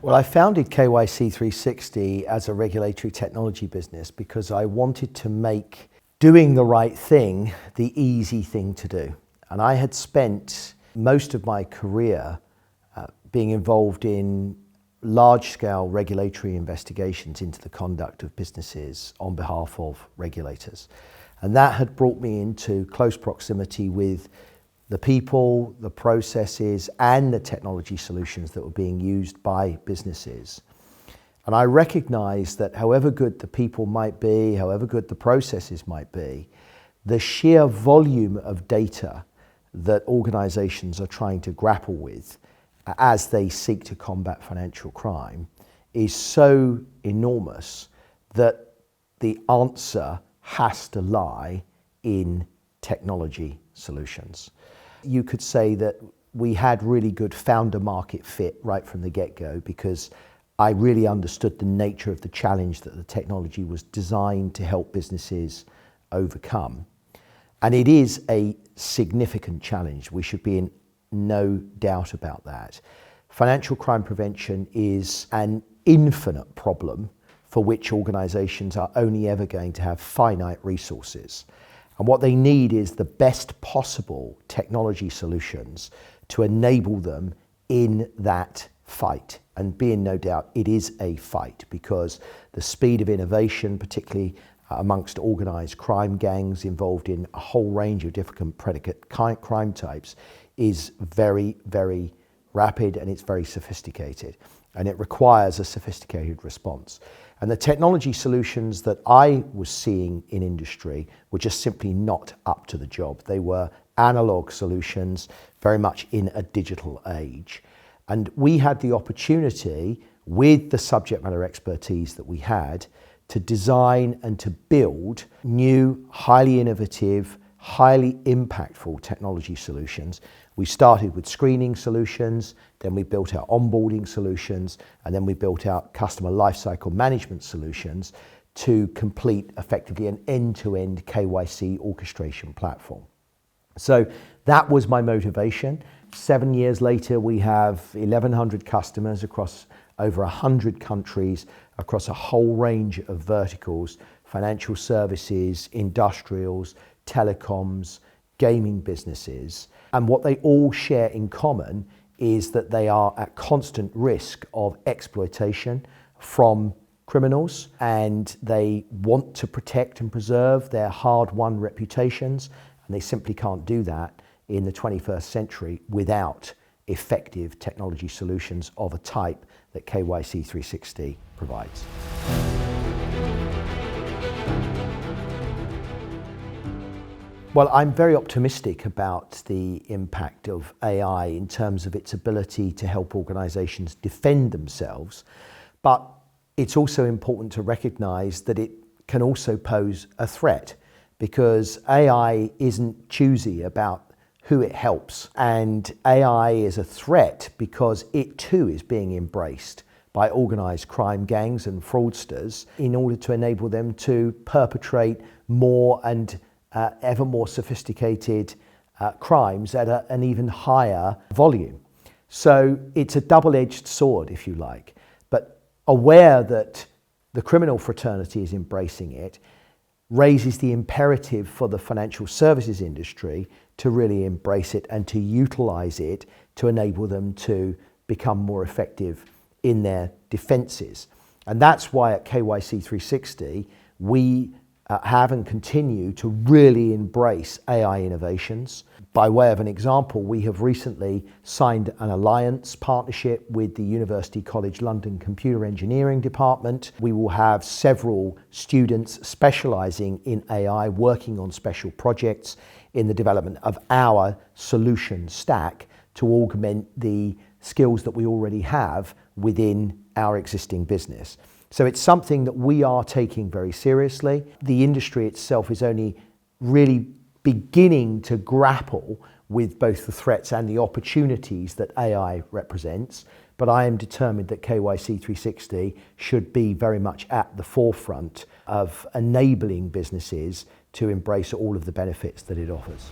Well, I founded KYC360 as a regulatory technology business because I wanted to make doing the right thing the easy thing to do. And I had spent most of my career being involved in large-scale regulatory investigations into the conduct of businesses on behalf of regulators. And that had brought me into close proximity with the people, the processes, and the technology solutions that were being used by businesses. And I recognized that however good the people might be, however good the processes might be, the sheer volume of data that organizations are trying to grapple with as they seek to combat financial crime is so enormous that the answer has to lie in technology solutions. You could say that we had really good founder market fit right from the get-go because I really understood the nature of the challenge that the technology was designed to help businesses overcome. And it is a significant challenge. We should be in no doubt about that. Financial crime prevention is an infinite problem for which organizations are only ever going to have finite resources. And what they need is the best possible technology solutions to enable them in that fight. And be in no doubt, it is a fight because the speed of innovation, particularly amongst organized crime gangs involved in a whole range of different predicate crime types, is very, very rapid and it's very sophisticated. And it requires a sophisticated response. And the technology solutions that I was seeing in industry were just simply not up to the job. They were analog solutions, very much in a digital age. And we had the opportunity, with the subject matter expertise that we had, to design and to build new, highly innovative, highly impactful technology solutions. We started with screening solutions, then we built out onboarding solutions, and then we built out customer lifecycle management solutions to complete effectively an end-to-end KYC orchestration platform. So that was my motivation. 7 years later, we have 1,100 customers across over 100 countries, across a whole range of verticals: financial services, industrials, telecoms, gaming businesses. And what they all share in common is that they are at constant risk of exploitation from criminals, and they want to protect and preserve their hard-won reputations, and they simply can't do that in the 21st century without effective technology solutions of a type that KYC360 provides. Well, I'm very optimistic about the impact of AI in terms of its ability to help organizations defend themselves, but it's also important to recognize that it can also pose a threat because AI isn't choosy about who it helps, and AI is a threat because it too is being embraced by organized crime gangs and fraudsters in order to enable them to perpetrate more and ever more sophisticated crimes at an even higher volume. So it's a double-edged sword, if you like, but aware that the criminal fraternity is embracing it raises the imperative for the financial services industry to really embrace it and to utilize it to enable them to become more effective in their defenses. And that's why at KYC360 we have and continue to really embrace AI innovations. By way of an example, we have recently signed an alliance partnership with the University College London Computer Engineering Department. We will have several students specializing in AI working on special projects in the development of our solution stack to augment the skills that we already have within our existing business. So it's something that we are taking very seriously. The industry itself is only really beginning to grapple with both the threats and the opportunities that AI represents, but I am determined that KYC360 should be very much at the forefront of enabling businesses to embrace all of the benefits that it offers.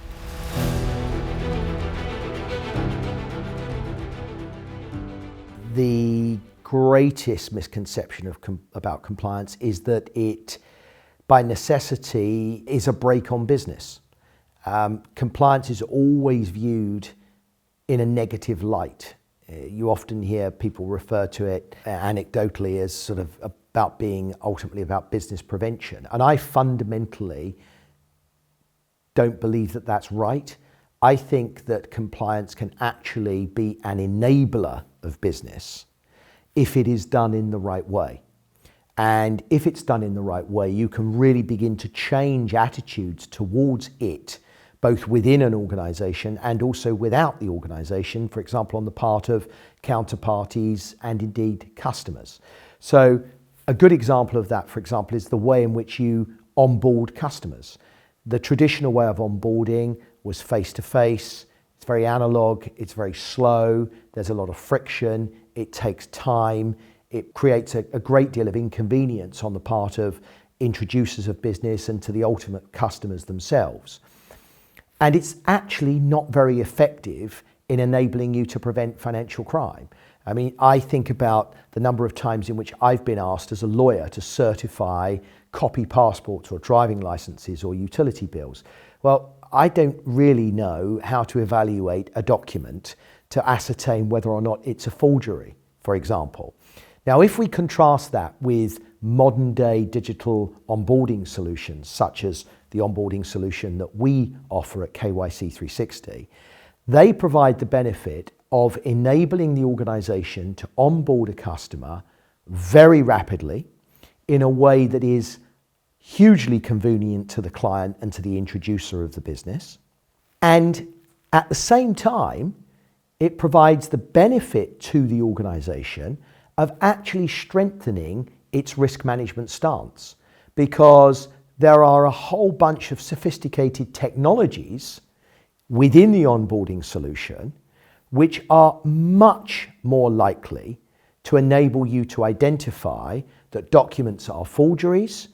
The greatest misconception about compliance is that it, by necessity, is a brake on business. Compliance is always viewed in a negative light. You often hear people refer to it anecdotally as sort of about being ultimately about business prevention. And I fundamentally don't believe that that's right. I think that compliance can actually be an enabler of business if it is done in the right way. And if it's done in the right way, you can really begin to change attitudes towards it, both within an organization and also without the organization, for example, on the part of counterparties and indeed customers. So a good example of that, for example, is the way in which you onboard customers. The traditional way of onboarding was face-to-face. It's very analog, it's very slow, there's a lot of friction, it takes time, it creates a great deal of inconvenience on the part of introducers of business and to the ultimate customers themselves. And it's actually not very effective in enabling you to prevent financial crime. I mean, I think about the number of times in which I've been asked as a lawyer to certify copy passports or driving licenses or utility bills. Well, I don't really know how to evaluate a document to ascertain whether or not it's a forgery, for example. Now, if we contrast that with modern day digital onboarding solutions, such as the onboarding solution that we offer at KYC360, they provide the benefit of enabling the organization to onboard a customer very rapidly in a way that is hugely convenient to the client and to the introducer of the business. And at the same time, it provides the benefit to the organization of actually strengthening its risk management stance, because there are a whole bunch of sophisticated technologies within the onboarding solution which are much more likely to enable you to identify that documents are forgeries.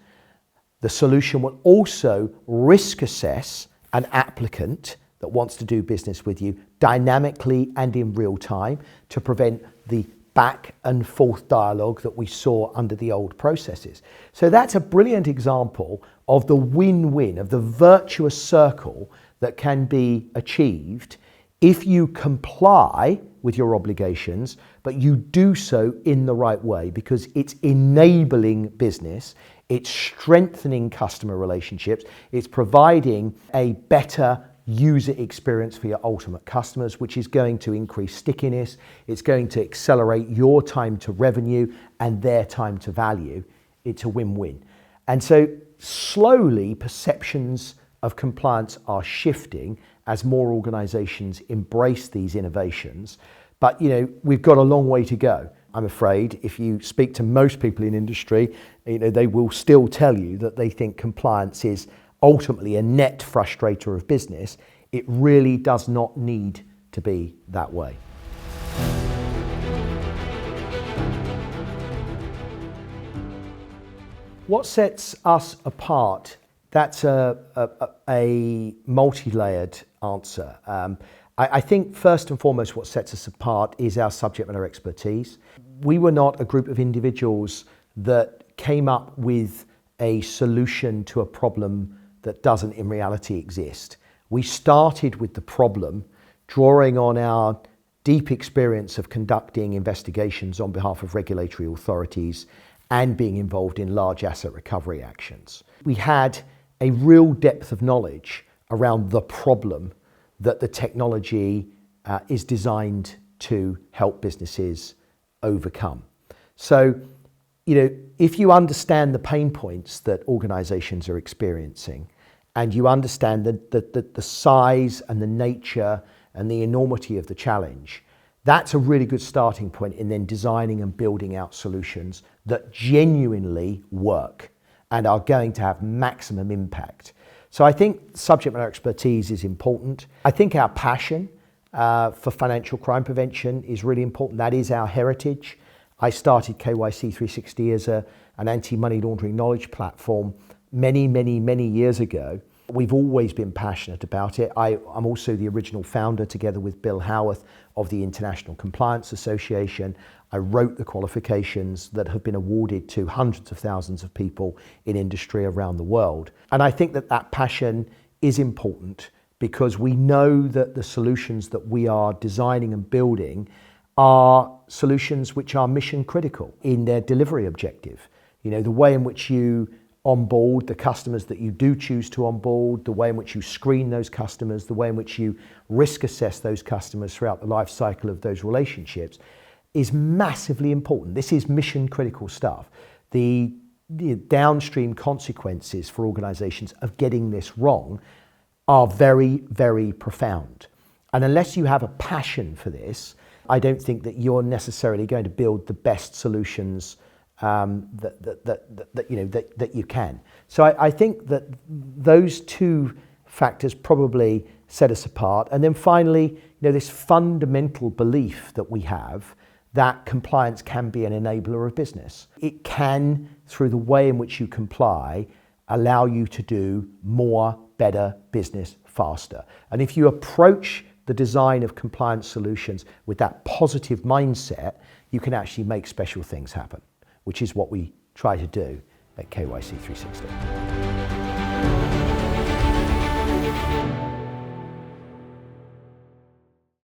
The solution will also risk assess an applicant that wants to do business with you dynamically and in real time to prevent the back and forth dialogue that we saw under the old processes. So that's a brilliant example of the win-win, of the virtuous circle that can be achieved if you comply with your obligations, but you do so in the right way, because it's enabling business, it's strengthening customer relationships, it's providing a better user experience for your ultimate customers, which is going to increase stickiness, it's going to accelerate your time to revenue and their time to value. It's a win-win. And so slowly perceptions of compliance are shifting as more organizations embrace these innovations. But we've got a long way to go. I'm afraid if you speak to most people in industry, they will still tell you that they think compliance is ultimately a net frustrator of business. It really does not need to be that way. What sets us apart? That's a multi-layered answer. I think first and foremost what sets us apart is our subject matter expertise. We were not a group of individuals that came up with a solution to a problem that doesn't in reality exist. We started with the problem, drawing on our deep experience of conducting investigations on behalf of regulatory authorities and being involved in large asset recovery actions. We had a real depth of knowledge around the problem that the technology is designed to help businesses overcome. So, if you understand the pain points that organizations are experiencing, and you understand the size and the nature and the enormity of the challenge, that's a really good starting point in then designing and building out solutions that genuinely work and are going to have maximum impact. So I think subject matter expertise is important. I think our passion for financial crime prevention is really important. That is our heritage. I started KYC360 as an anti-money laundering knowledge platform many years ago. We've always been passionate about it. I'm also the original founder, together with Bill Howarth, of the International Compliance Association. I wrote the qualifications that have been awarded to hundreds of thousands of people in industry around the world. And I think that that passion is important because we know that the solutions that we are designing and building are solutions which are mission critical in their delivery objective. You know, the way in which you onboard the customers that you do choose to onboard, the way in which you screen those customers, the way in which you risk assess those customers throughout the life cycle of those relationships is massively important. This is mission critical stuff. The downstream consequences for organizations of getting this wrong are very, very profound. And unless you have a passion for this, I don't think that you're necessarily going to build the best solutions that you can. So I think that those two factors probably set us apart. And then finally, this fundamental belief that we have that compliance can be an enabler of business. It can, through the way in which you comply, allow you to do more, better business faster. And if you approach the design of compliance solutions with that positive mindset, you can actually make special things happen, which is what we try to do at KYC360.